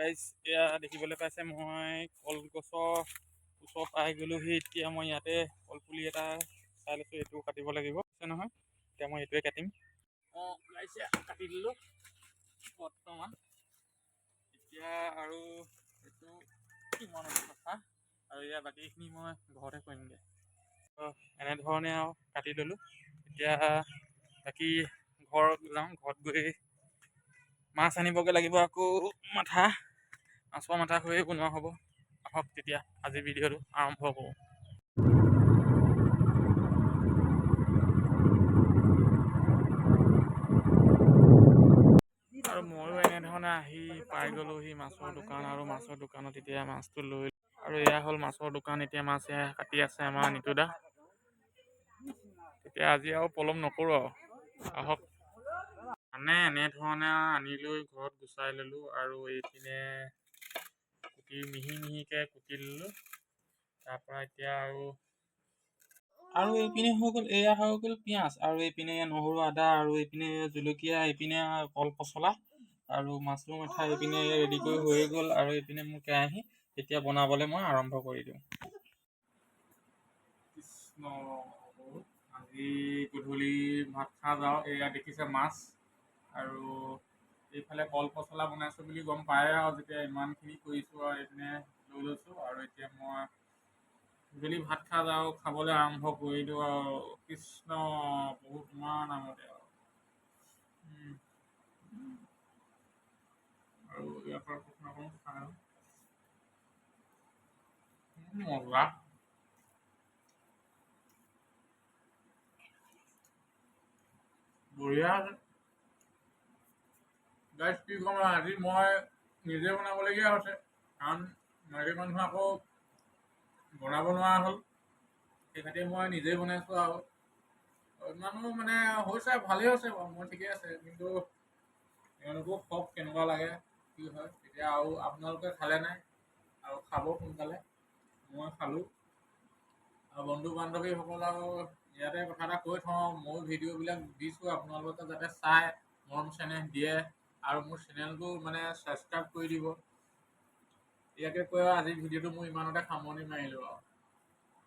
Guys এয়া দেখিবলৈ পাইছে মই কলগছৰ ওচৰ পাই গ'লোহি। এতিয়া মই ইয়াতে কলপুলি এটা চাই লৈছোঁ, এইটো কাটিব লাগিব নহয়। এতিয়া মই এইটোৱে কাটিম। গাইজ কাটি দিলোঁ বৰ্তমান। এতিয়া আৰু এইটো ইমানৰ কথা, আৰু ইয়াৰ বাকীখিনি মই ঘৰতে কৰিমগৈ। এনেধৰণে আৰু কাটি ল'লোঁ। এতিয়া বাকী ঘৰ যাওঁ, ঘৰত গৈ মাছ আনিবগৈ লাগিব। আকৌ মাছৰ মাথা হৈয়ে বনোৱা হ'ব। আহক তেতিয়া আজি ভিডিঅ'টো আৰম্ভ কৰোঁ। আৰু ময়ো এনেধৰণে আহি পাই গ'লোহি মাছৰ দোকান, আৰু মাছৰ দোকানত এতিয়া মাছটো লৈ, আৰু এয়া হ'ল মাছৰ দোকান। এতিয়া মাছ এয়া কাটি আছে আমাৰ নিতু দা। তেতিয়া আজি আৰু পলম নকৰোঁ আৰু আহক। মানে এনেধৰণে আনি লৈ ঘৰত গুচাই ল'লোঁ, আৰু এইপিনে মিহি মিহিকৈ কুটি ল'লোঁ। তাৰপৰা এতিয়া আৰু এইপিনে হৈ গ'ল, এয়া হৈ গ'ল পিঁয়াজ, আৰু এইপিনে নহৰু আদা, আৰু এইপিনে জলকীয়া, এইপিনে কল পচলা, আৰু মাছৰুম এটা এইপিনে ৰেডি কৰি হৈয়ে গ'ল। আৰু এইপিনে মোৰ কেৰাহী। এতিয়া বনাবলৈ মই আৰম্ভ কৰি দিওঁ। কৃষ্ণ, আজি গধূলি ভাত খাই যাওঁ। এয়া দেখিছে মাছ, আৰু এইফালে কল পচলা বনাইছোঁ বুলি গম পায়ে আৰু যেতিয়া ইমানখিনি কৰিছোঁ আৰু এইপিনে লৈ লৈছোঁ। আৰু এতিয়া মই গধূলি ভাত খাই যাওঁ, খাবলৈ আৰম্ভ কৰি দিওঁ আৰু কৃষ্ণ বহুত ইমান আগতে আৰু ইয়াৰ পৰা প্ৰশ্ন কৰোঁ খাই মজা। বঢ়িয়া আছে। গাইজ কি ক'ম, আজি মই নিজে বনাবলগীয়া হৈছে, কাৰণ মাইকী মানুহ আকৌ বনাব নোৱাৰা হ'ল। সেই খাতি মই নিজেই বনাইছোঁ। আৰু ইমানো মানে হৈছে, ভালেই হৈছে বাৰু, মই ঠিকেই আছে। কিন্তু তেওঁলোকেও কওক কেনেকুৱা লাগে, কি হয়। এতিয়া আৰু আপোনালোকে খালে নাই, আৰু খাব সোনকালে। মই খালোঁ, আৰু বন্ধু বান্ধৱীসকল আৰু ইয়াতে কথা এটা কৈ থওঁ, মই ভিডিঅ'বিলাক দিছোঁ, আপোনালোকে যাতে চাই মৰম চেনেহ দিয়ে, আৰু মোৰ চেনেলটো মানে ছাবস্ক্ৰাইব কৰি দিব। ইয়াকে কৈ আজিৰ ভিডিঅ'টো মই ইমানতে সামৰণি মাৰিলোঁ আৰু।